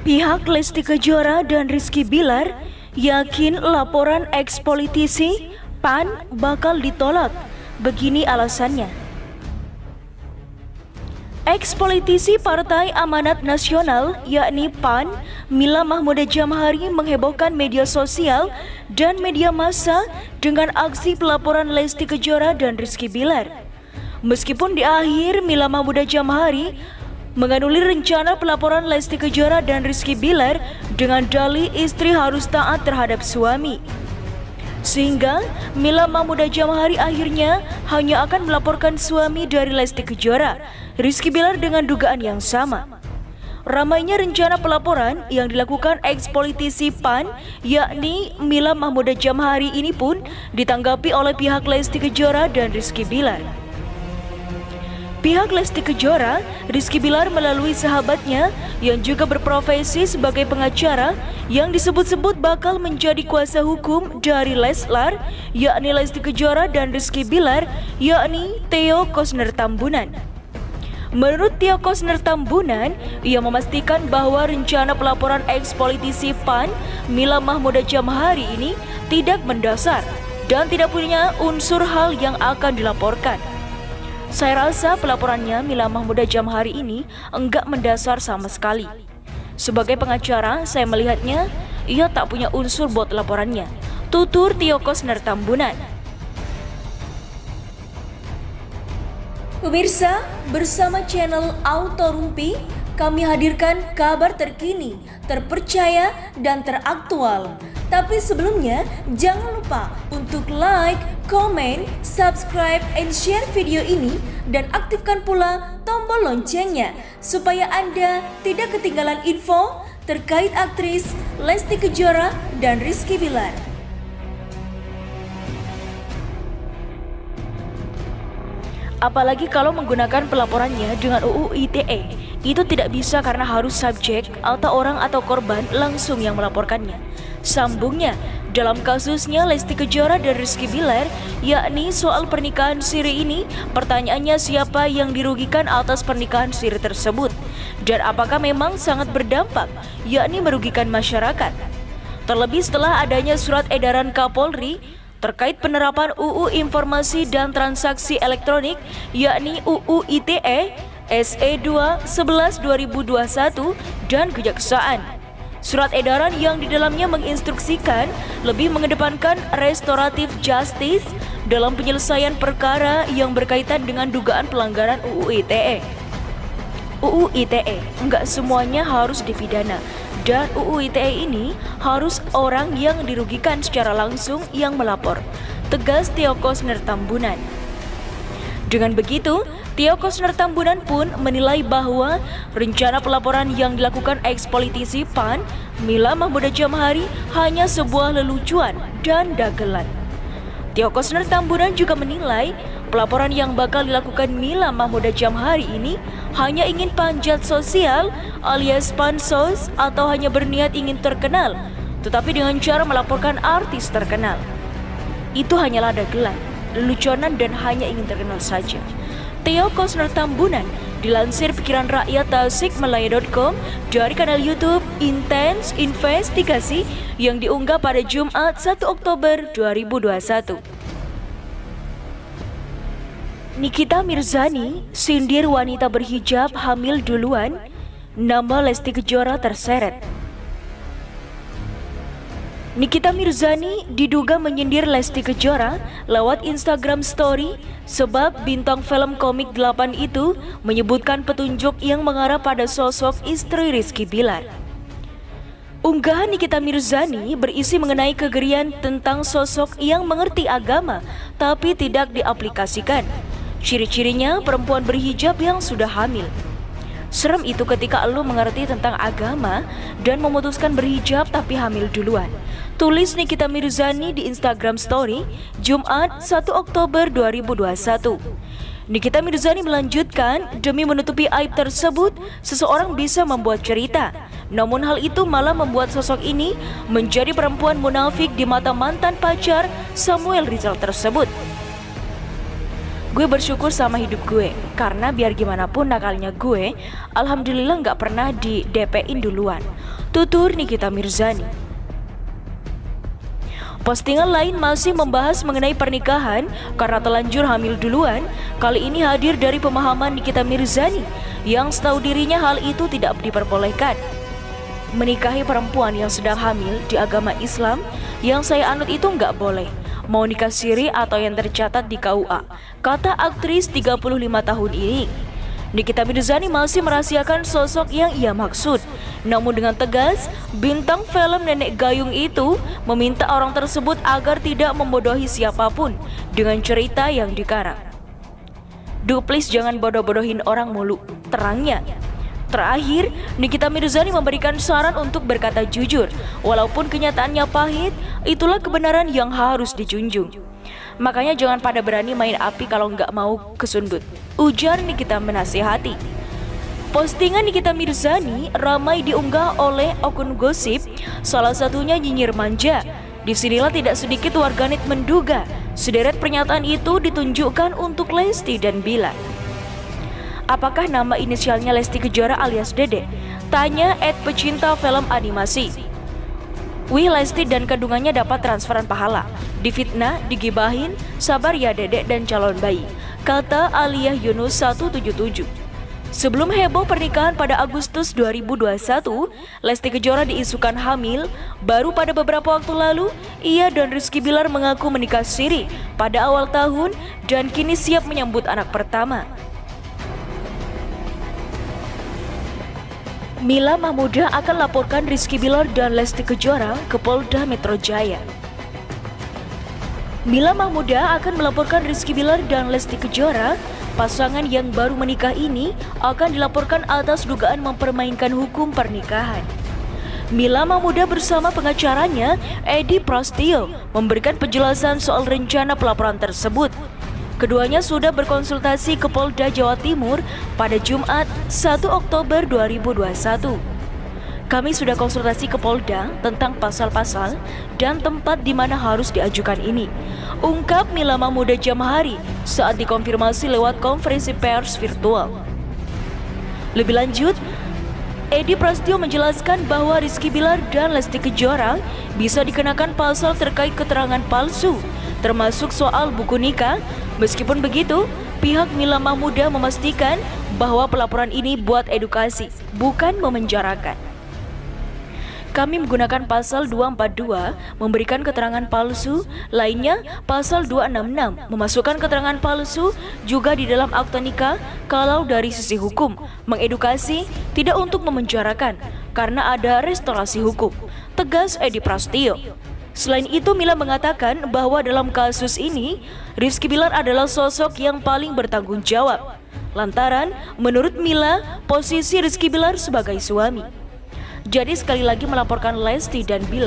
Pihak Lesti Kejora dan Rizky Bilar yakin laporan eks-politisi PAN bakal ditolak. Begini alasannya. Eks-politisi Partai Amanat Nasional yakni PAN, Mila Mahmooda Jamhari menghebohkan media sosial dan media massa dengan aksi pelaporan Lesti Kejora dan Rizky Bilar. Meskipun di akhir Mila Mahmooda Jamhari menganulir rencana pelaporan Lesti Kejora dan Rizky Bilar dengan dalih istri harus taat terhadap suami. Sehingga Mila Mahmooda Jamhari akhirnya hanya akan melaporkan suami dari Lesti Kejora, Rizky Bilar dengan dugaan yang sama. Ramainya rencana pelaporan yang dilakukan eks-politisi PAN yakni Mila Mahmooda Jamhari ini pun ditanggapi oleh pihak Lesti Kejora dan Rizky Bilar. Pihak Lesti Kejora, Rizky Bilar melalui sahabatnya yang juga berprofesi sebagai pengacara yang disebut-sebut bakal menjadi kuasa hukum dari Leslar, yakni Lesti Kejora dan Rizky Bilar, yakni Theo Koesner Tambunan. Menurut Theo Koesner Tambunan, ia memastikan bahwa rencana pelaporan eks-politisi PAN, Mila Mahmooda Jamhari ini tidak mendasar dan tidak punya unsur hal yang akan dilaporkan. Saya rasa pelaporannya Mila Mahmooda Jamhari ini enggak mendasar sama sekali. Sebagai pengacara, saya melihatnya ia tak punya unsur buat laporannya, tutur Theo Koesner Tambunan. Pemirsa, bersama channel Auto Rumpi, kami hadirkan kabar terkini, terpercaya, dan teraktual. Tapi sebelumnya, jangan lupa untuk like, komen, subscribe, and share video ini dan aktifkan pula tombol loncengnya supaya Anda tidak ketinggalan info terkait aktris Lesti Kejora dan Rizky Bilar. Apalagi kalau menggunakan pelaporannya dengan UU ITE, itu tidak bisa karena harus subjek atau orang atau korban langsung yang melaporkannya. Sambungnya, dalam kasusnya Lesti Kejora dan Rizky Bilar, yakni soal pernikahan siri ini, pertanyaannya siapa yang dirugikan atas pernikahan siri tersebut, dan apakah memang sangat berdampak, yakni merugikan masyarakat. Terlebih setelah adanya surat edaran Kapolri terkait penerapan UU Informasi dan Transaksi Elektronik, yakni UU ITE SE 2/11/2021 dan Kejaksaan. Surat edaran yang di dalamnya menginstruksikan lebih mengedepankan restoratif justice dalam penyelesaian perkara yang berkaitan dengan dugaan pelanggaran UU ITE. UU ITE enggak semuanya harus dipidana, dan UU ITE ini harus orang yang dirugikan secara langsung yang melapor, tegas Theo Koesner Tambunan. Dengan begitu, Theo Koesner Tambunan pun menilai bahwa rencana pelaporan yang dilakukan eks-politisi PAN, Mila Mahmooda Jamhari hanya sebuah lelucuan dan dagelan. Theo Koesner Tambunan juga menilai pelaporan yang bakal dilakukan Mila Mahmooda Jamhari ini hanya ingin panjat sosial alias pansos atau hanya berniat ingin terkenal, tetapi dengan cara melaporkan artis terkenal. Itu hanyalah dagelan, leluconan dan hanya ingin terkenal saja. Theo Koesner Tambunan dilansir Pikiran Rakyat Tasikmalaya.com dari kanal YouTube Intens Investigasi yang diunggah pada Jumat 1 Oktober 2021. Nikita Mirzani sindir wanita berhijab hamil duluan, nama Lesti Kejora terseret. Nikita Mirzani diduga menyindir Lesti Kejora lewat Instagram Story sebab bintang film komik 8 itu menyebutkan petunjuk yang mengarah pada sosok istri Rizky Bilar. Unggahan Nikita Mirzani berisi mengenai kegerian tentang sosok yang mengerti agama tapi tidak diaplikasikan. Ciri-cirinya perempuan berhijab yang sudah hamil. Serem itu ketika lu mengerti tentang agama dan memutuskan berhijab tapi hamil duluan. Tulis Nikita Mirzani di Instagram Story Jumat 1 Oktober 2021. Nikita Mirzani melanjutkan, demi menutupi aib tersebut, seseorang bisa membuat cerita. Namun hal itu malah membuat sosok ini menjadi perempuan munafik di mata mantan pacar Samuel Rizal tersebut. Gue bersyukur sama hidup gue, karena biar gimana pun nakalnya gue, alhamdulillah nggak pernah di DP-in duluan. Tutur Nikita Mirzani. Postingan lain masih membahas mengenai pernikahan karena telanjur hamil duluan. Kali ini hadir dari pemahaman Nikita Mirzani yang setahu dirinya hal itu tidak diperbolehkan. Menikahi perempuan yang sedang hamil di agama Islam yang saya anut itu nggak boleh. Mau nikah siri atau yang tercatat di KUA, kata aktris 35 tahun ini. Nikita Mirzani masih merahasiakan sosok yang ia maksud. Namun dengan tegas, bintang film Nenek Gayung itu meminta orang tersebut agar tidak membodohi siapapun dengan cerita yang dikarang. "Duh please jangan bodoh-bodohin orang mulu," terangnya. Terakhir, Nikita Mirzani memberikan saran untuk berkata jujur. Walaupun kenyataannya pahit, itulah kebenaran yang harus dijunjung. Makanya jangan pada berani main api kalau nggak mau kesundut, ujar Nikita menasihati. Postingan Nikita Mirzani ramai diunggah oleh akun gosip, salah satunya Nyinyir Manja. Disinilah tidak sedikit warganet menduga sederet pernyataan itu ditunjukkan untuk Lesti dan Bilar. Apakah nama inisialnya Lesti Kejora alias Dede? Tanya @pecinta film animasi. Wih, Lesti dan kandungannya dapat transferan pahala. Difitnah, digibahin, sabar ya Dedek dan calon bayi, kata Aliyah Yunus 177. Sebelum heboh pernikahan pada Agustus 2021, Lesti Kejora diisukan hamil. Baru pada beberapa waktu lalu, ia dan Rizky Bilar mengaku menikah siri pada awal tahun dan kini siap menyambut anak pertama. Mila Mahmuda akan laporkan Rizky Bilar dan Lesti Kejora ke Polda Metro Jaya. Mila Mahmuda akan melaporkan Rizky Bilar dan Lesti Kejora. Pasangan yang baru menikah ini akan dilaporkan atas dugaan mempermainkan hukum pernikahan. Mila Mahmuda bersama pengacaranya, Edi Prasetyo, memberikan penjelasan soal rencana pelaporan tersebut. Keduanya sudah berkonsultasi ke Polda Jawa Timur pada Jumat 1 Oktober 2021. Kami sudah konsultasi ke Polda tentang pasal-pasal dan tempat di mana harus diajukan ini, ungkap Mila Mahmuda Jamhari saat dikonfirmasi lewat konferensi pers virtual. Lebih lanjut, Edi Prasetyo menjelaskan bahwa Rizky Bilar dan Lesti Kejora bisa dikenakan pasal terkait keterangan palsu, termasuk soal buku nikah. Meskipun begitu, pihak Mila Mahmuda memastikan bahwa pelaporan ini buat edukasi, bukan memenjarakan. Kami menggunakan pasal 242 memberikan keterangan palsu, lainnya pasal 266 memasukkan keterangan palsu juga di dalam akta nikah. Kalau dari sisi hukum, mengedukasi tidak untuk memenjarakan karena ada restorasi hukum, tegas Edi Prasetyo. Selain itu, Mila mengatakan bahwa dalam kasus ini, Rizky Bilar adalah sosok yang paling bertanggung jawab. Lantaran, menurut Mila, posisi Rizky Bilar sebagai suami. Jadi sekali lagi melaporkan Lesti dan Bilar